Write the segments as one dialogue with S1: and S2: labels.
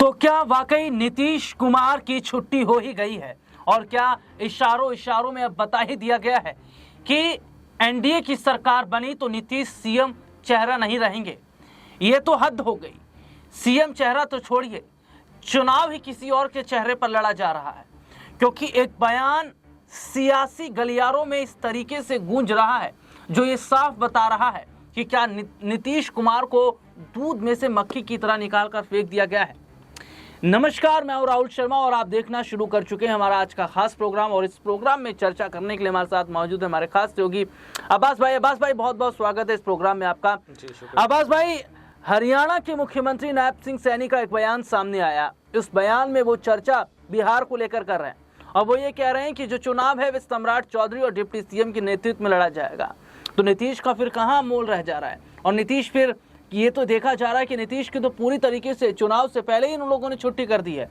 S1: तो क्या वाकई नीतीश कुमार की छुट्टी हो ही गई है? और क्या इशारों में अब बता ही दिया गया है कि एनडीए की सरकार बनी तो नीतीश सीएम चेहरा नहीं रहेंगे? ये तो हद हो गई। सीएम चेहरा तो छोड़िए, चुनाव ही किसी और के चेहरे पर लड़ा जा रहा है, क्योंकि एक बयान सियासी गलियारों में इस तरीके से गूंज रहा है जो ये साफ बता रहा है कि क्या नीतीश कुमार को दूध में से मक्खी की तरह निकालकर फेंक दिया गया है। नमस्कार, मैं हूं राहुल शर्मा और आप देखना शुरू कर चुके हैं हमारा आज का खास प्रोग्राम। और इस प्रोग्राम में चर्चा करने के लिए हमारे साथ मौजूद है हमारे खास सहयोगी अब्बास भाई। अब्बास भाई, बहुत बहुत स्वागत है इस प्रोग्राम में आपका। अब्बास भाई, हरियाणा के मुख्यमंत्री नायब सिंह सैनी का एक बयान सामने आया। इस बयान में वो चर्चा बिहार को लेकर कर रहे हैं और वो ये कह रहे हैं कि जो चुनाव है वह सम्राट चौधरी और डिप्टी सीएम के नेतृत्व में लड़ा जाएगा। तो नीतीश का फिर कहाँ मोल रह जा रहा है? और नीतीश फिर ये तो देखा जा रहा है कि नीतीश की तो पूरी तरीके से चुनाव से पहले ही इन लोगों ने छुट्टी कर दी है।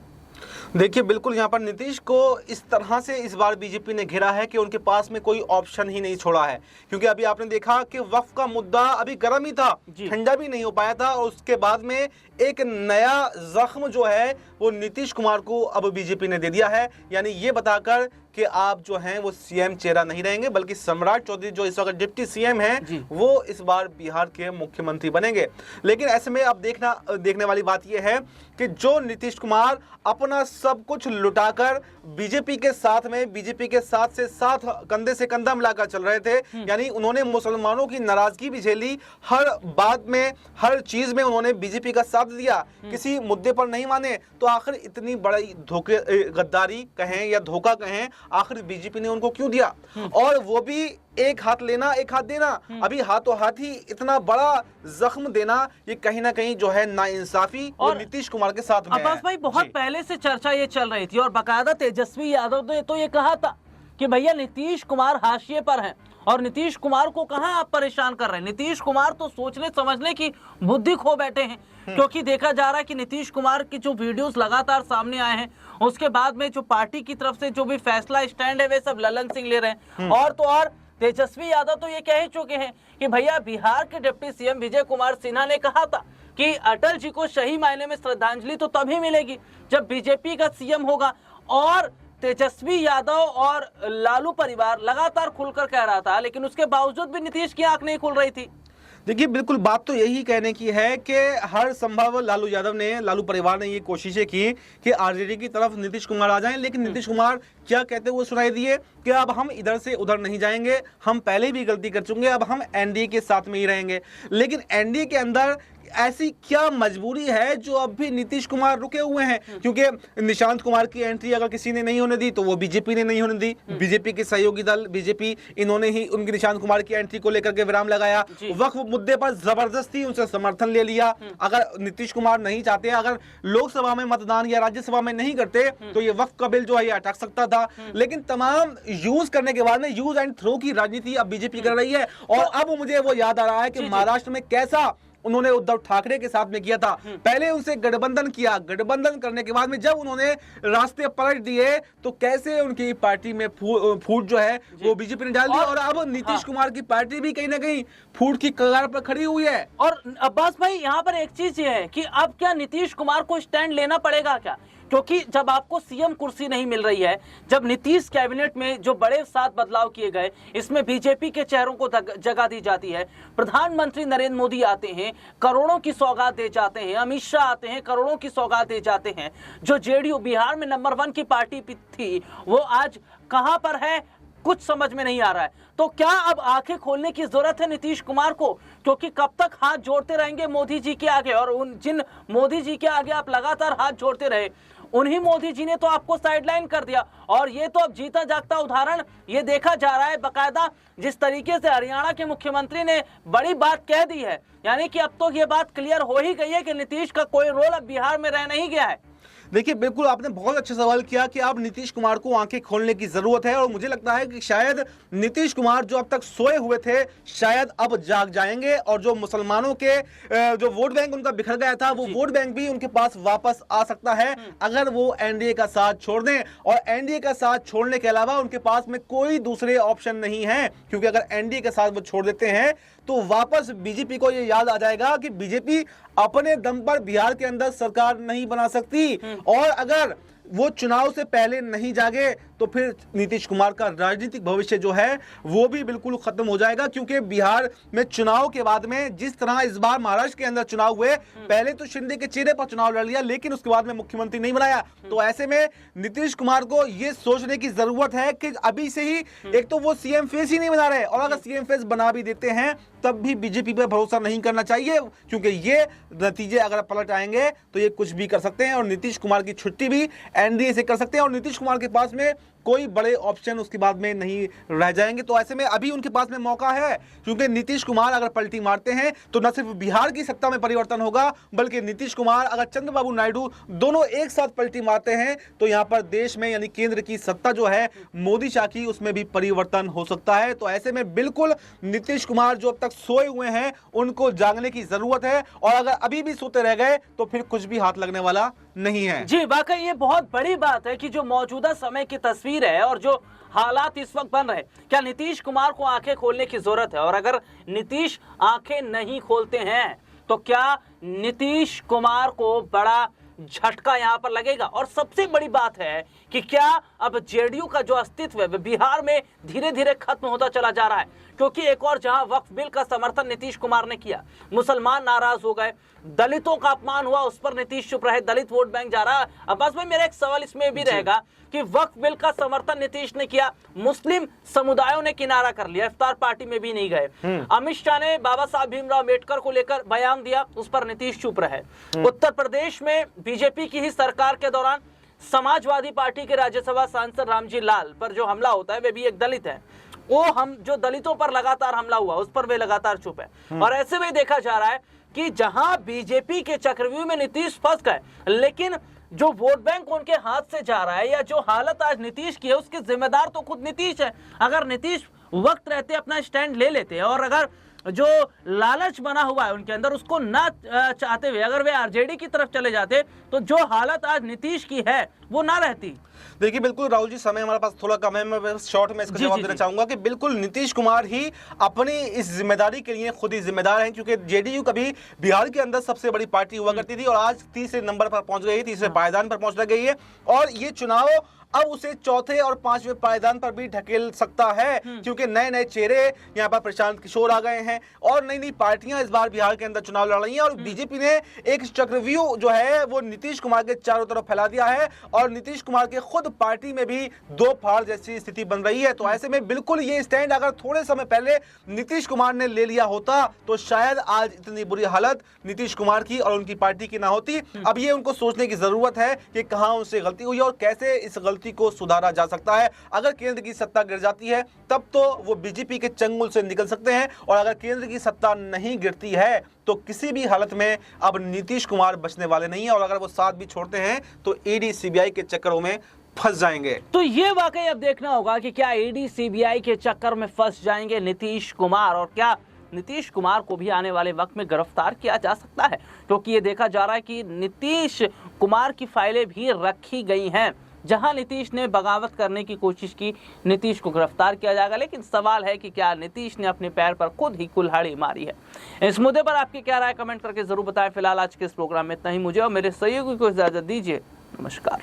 S2: देखिए, बिल्कुल यहाँ पर नीतीश को इस तरह से इस बार बीजेपी ने घेरा है कि उनके पास में कोई ऑप्शन ही नहीं छोड़ा है, क्योंकि अभी आपने देखा कि वक्फ का मुद्दा अभी गर्म ही था, ठंडा भी नहीं हो पाया था। और उसके बाद में एक नया जख्म जो है वो नीतीश कुमार को अब बीजेपी ने दे दिया है, यानी ये बताकर कि आप जो हैं वो सीएम चेहरा नहीं रहेंगे, बल्कि सम्राट चौधरी जो इस वक्त डिप्टी सीएम हैं वो इस बार बिहार के मुख्यमंत्री बनेंगे। लेकिन ऐसे में अब देखने वाली बात यह है कि जो नीतीश कुमार अपना सब कुछ लुटाकर बीजेपी के साथ में, बीजेपी के साथ से साथ कंधे से कंधा मिलाकर चल रहे थे, यानी उन्होंने मुसलमानों की नाराजगी भी झेली, हर बात में, हर चीज में उन्होंने बीजेपी का साथ दिया, किसी मुद्दे पर नहीं माने, तो आखिर इतनी बड़ी गद्दारी कहें या धोखा कहें, आखिर बीजेपी ने उनको क्यों दिया? और वो भी एक हाथ लेना एक हाथ देना। अभी हाथों हाथ ही इतना बड़ा जख्म देना, ये कहीं ना कहीं जो है नाइंसाफी और नीतीश कुमार के साथ में
S1: अब्बास भाई, बहुत पहले से चर्चा ये चल रही थी और बाकायदा तेजस्वी यादव ने तो ये कहा था कि भैया नीतीश कुमार हाशिए पर हैं और नीतीश कुमार को कहां आप परेशान कर रहे हैं। नीतीश कुमार तो सोचने समझने की बुद्धि खो बैठे हैं, क्योंकि देखा जा रहा है कि नीतीश कुमार की जो वीडियोस लगातार सामने आए हैं, उसके बाद में जो पार्टी की तरफ से जो भी फैसला स्टैंड है वे सब ललन सिंह ले रहे हैं। और तो और तेजस्वी यादव तो ये कह ही चुके हैं कि भैया बिहार के डिप्टी सीएम विजय कुमार सिन्हा ने कहा था कि अटल जी को सही मायने में श्रद्धांजलि तो तभी मिलेगी जब बीजेपी का सीएम होगा। और तेजस्वी यादव और लालू परिवार लगातार खुलकर कह रहा था, लेकिन उसके बावजूद भी नीतीश की आंख नहीं खुल रही थी।
S2: देखिए, बिल्कुल बात तो यही कहने की है कि हर संभव लालू परिवार ने ये कोशिशें की कि आरजेडी की तरफ नीतीश कुमार आ जाएं, लेकिन नीतीश कुमार क्या कहते हुए सुनाई दिए कि अब हम इधर से उधर नहीं जाएंगे, हम पहले भी गलती कर चुके हैं, अब हम एनडीए के साथ में ही रहेंगे। लेकिन एनडीए के अंदर ऐसी क्या मजबूरी है जो अब भी नीतीश कुमार रुके हुए हैं? क्योंकि निशांत कुमार की एंट्री अगर किसी ने नहीं होने दी तो वो बीजेपी ने नहीं होने दी, बीजेपी के सहयोगी दल बीजेपी, इन्होंने ही उनकी निशांत कुमार की एंट्री को लेकर के विराम लगाया। वक्फ मुद्दे पर जबरदस्ती उनसे समर्थन ले लिया। अगर नीतीश कुमार नहीं चाहते, अगर लोकसभा में मतदान या राज्यसभा में नहीं करते तो ये वक्फ का बिल जो है ये अटक सकता था। लेकिन तमाम यूज करने के बाद में यूज एंड थ्रो की राजनीति अब बीजेपी कर रही है। और अब मुझे वो याद आ रहा है कि महाराष्ट्र में कैसा उन्होंने उद्धव ठाकरे के साथ में किया था। पहले उनसे गठबंधन किया, गठबंधन करने के बाद में जब उन्होंने रास्ते पलट दिए तो कैसे उनकी पार्टी में फूट जो है वो बीजेपी ने डाल दी। और अब नीतीश कुमार की पार्टी भी कहीं ना कहीं फूट की कगार पर खड़ी हुई है।
S1: और अब्बास भाई, यहाँ पर एक चीज ये है कि अब क्या नीतीश कुमार को स्टैंड लेना पड़ेगा क्या? क्योंकि जब आपको सीएम कुर्सी नहीं मिल रही है, जब नीतीश कैबिनेट में जो बड़े 7 बदलाव किए गए, इसमें बीजेपी के चेहरों को जगह दी जाती है, प्रधानमंत्री नरेंद्र मोदी आते हैं, करोड़ों की सौगात दे जाते हैं, अमित शाह आते हैं, करोड़ों की सौगात दे जाते हैं। जो जेडीयू बिहार में नंबर 1 की पार्टी थी वो आज कहां पर है, कुछ समझ में नहीं आ रहा है। तो क्या अब आंखें खोलने की जरूरत है नीतीश कुमार को? क्योंकि कब तक हाथ जोड़ते रहेंगे मोदी जी के आगे? और उन जिन मोदी जी के आगे आप लगातार हाथ जोड़ते रहे, उन्हीं मोदी जी ने तो आपको साइडलाइन कर दिया। और ये तो अब जीता जागता उदाहरण ये देखा जा रहा है बाकायदा, जिस तरीके से हरियाणा के मुख्यमंत्री ने बड़ी बात कह दी है, यानी कि अब तो ये बात क्लियर हो ही गई है कि नीतीश का कोई रोल अब बिहार में रह नहीं गया है।
S2: देखिए, बिल्कुल आपने बहुत अच्छा सवाल किया कि अब नीतीश कुमार को आंखें खोलने की जरूरत है, और मुझे लगता है कि शायद नीतीश कुमार जो अब तक सोए हुए थे, शायद अब जाग जाएंगे, और जो मुसलमानों के जो वोट बैंक उनका बिखर गया था, वो वोट बैंक भी उनके पास वापस आ सकता है अगर वो एनडीए का साथ छोड़ दें। और एनडीए का साथ छोड़ने के अलावा उनके पास में कोई दूसरे ऑप्शन नहीं है, क्योंकि अगर एनडीए के साथ वो छोड़ देते हैं तो वापस बीजेपी को ये याद आ जाएगा कि बीजेपी अपने दम पर बिहार के अंदर सरकार नहीं बना सकती, और अगर वो चुनाव से पहले नहीं जागे तो फिर नीतीश कुमार का राजनीतिक भविष्य जो है वो भी बिल्कुल खत्म हो जाएगा। क्योंकि बिहार में चुनाव के बाद में जिस तरह इस बार महाराष्ट्र के अंदर चुनाव हुए, पहले तो शिंदे के चेहरे पर चुनाव लड़ लिया, लेकिन उसके बाद में मुख्यमंत्री नहीं बनाया। तो ऐसे में नीतीश कुमार को ये सोचने की जरूरत है कि अभी से ही, एक तो वो सीएम फेस ही नहीं बना रहे, और अगर सीएम फेस बना भी देते हैं तब भी बीजेपी पर भरोसा नहीं करना चाहिए, क्योंकि ये नतीजे अगर पलट आएंगे तो ये कुछ भी कर सकते हैं, और नीतीश कुमार की छुट्टी भी एनडीए से कर सकते हैं, और नीतीश कुमार के पास में कोई बड़े ऑप्शन उसके बाद में नहीं रह जाएंगे। तो ऐसे में अभी उनके पास में मौका है, क्योंकि नीतीश कुमार अगर पलटी मारते हैं तो न सिर्फ बिहार की सत्ता में परिवर्तन होगा, बल्कि नीतीश कुमार अगर चंद्रबाबू नायडू दोनों एक साथ पलटी मारते हैं तो यहां पर देश में यानी केंद्र की सत्ता जो है मोदी शाह की, उसमें भी परिवर्तन हो सकता है। तो ऐसे में बिल्कुल नीतीश कुमार जो अब तक सोए हुए हैं उनको जागने की जरूरत है, और अगर अभी भी सोते रह गए तो फिर कुछ भी हाथ लगने वाला नहीं है।
S1: जी वाकई ये बहुत बड़ी बात है कि जो मौजूदा समय की तस्वीर है और जो हालात इस वक्त बन रहे, क्या नीतीश कुमार को आंखें खोलने की जरूरत है, और अगर नीतीश आंखें नहीं खोलते हैं तो क्या नीतीश कुमार को बड़ा झटका यहां पर लगेगा। और सबसे बड़ी बात है कि क्या अब जेडीयू का जो अस्तित्व है बिहार में धीरे धीरे खत्म होता चला जा रहा है, क्योंकि एक और जहां वक्फ बिल का समर्थन नीतीश कुमार ने किया, मुसलमान नाराज हो गए, दलितों का अपमान हुआ, उस पर नीतीश चुप रहे, दलित वोट बैंक जा रहा है। अब बस में मेरा एक सवाल इसमें भी रहेगा कि वक्फ बिल का समर्थन नीतीश ने किया, मुस्लिम समुदायों ने किनारा कर लिया, इफ्तार पार्टी में भी नहीं गए, अमित शाह ने बाबा साहब भीमराव अम्बेडकर को लेकर बयान दिया, उस पर नीतीश चुप रहे। उत्तर प्रदेश में बीजेपी की ही सरकार के दौरान समाजवादी पार्टी के राज्यसभा सांसद रामजी लाल पर जो हमला होता है, वे भी एक दलित है, वो हम जो दलितों पर लगातार हमला हुआ उस पर वे लगातार चुप है। और ऐसे में देखा जा रहा है कि जहां बीजेपी के चक्रव्यूह में नीतीश फंस गए, लेकिन जो वोट बैंक उनके हाथ से जा रहा है, या जो हालत आज नीतीश की है, उसके जिम्मेदार तो खुद नीतीश है। अगर नीतीश वक्त रहते अपना स्टैंड ले लेते, और अगर जो लालच बना हुआ है उनके अंदर उसको ना चाहते हुए अगर वे आरजेडी की तरफ चले जाते, तो जो हालत आज नीतीश की है वो ना रहती।
S2: देखिए, बिल्कुल राहुल जी, समय हमारे पास थोड़ा कम है, मैं शॉर्ट में इसका जवाब देना चाहूंगा कि बिल्कुल नीतीश कुमार ही अपनी इस जिम्मेदारी के लिए खुद ही जिम्मेदार हैं, क्योंकि जेडीयू कभी बिहार के अंदर सबसे बड़ी पार्टी हुआ करती थी और आज तीसरे नंबर पर पहुंच गई है, तीसरे पायदान पर पहुंच गई है, और ये चुनाव अब उसे चौथे और पांचवें पायदान पर भी ढकेल सकता है, क्योंकि नए नए चेहरे यहाँ पर प्रशांत किशोर आ गए हैं, और नई नई पार्टियां इस बार बिहार के अंदर चुनाव लड़ रही हैं, और बीजेपी ने एक चक्रव्यूह जो है वो नीतीश कुमार के चारों तरफ फैला दिया है, और नीतीश कुमार के खुद पार्टी में भी दो फाड़ जैसी स्थिति बन रही है। तो ऐसे में बिल्कुल ये स्टैंड अगर थोड़े समय पहले नीतीश कुमार ने ले लिया होता तो शायद आज इतनी बुरी हालत नीतीश कुमार की और उनकी पार्टी की ना होती। अब ये उनको सोचने की जरूरत है कि कहां उनसे गलती हुई और कैसे इस गलती को सुधारा जा सकता है। अगर केंद्र की सत्ता गिर जाती है तब तो वो बीजेपी के चंगुल से निकल सकते हैं, और अगर केंद्र की सत्ता नहीं गिरती है तो किसी भी हालत में अब नीतीश कुमार बचने वाले नहीं है, और अगर वो साथ भी छोड़ते हैं तो ईडी सीबीआई के चक्करों में फंस जाएंगे।
S1: तो ये वाकई अब देखना होगा कि क्या ईडी सीबीआई के चक्कर में फंस जाएंगे नीतीश कुमार, और क्या नीतीश कुमार को भी आने वाले वक्त में गिरफ्तार किया जा सकता है, क्योंकि ये देखा जा रहा है कि नीतीश कुमार की फाइलें भी रखी गई हैं। जहां नीतीश ने बगावत करने की कोशिश की, नीतीश को गिरफ्तार किया जाएगा, लेकिन सवाल है कि क्या नीतीश ने अपने पैर पर खुद ही कुल्हाड़ी मारी है। इस मुद्दे पर आपकी क्या राय कमेंट करके जरूर बताएं। फिलहाल आज के इस प्रोग्राम में इतना ही। मुझे और मेरे सहयोगी को इजाजत दीजिए। नमस्कार।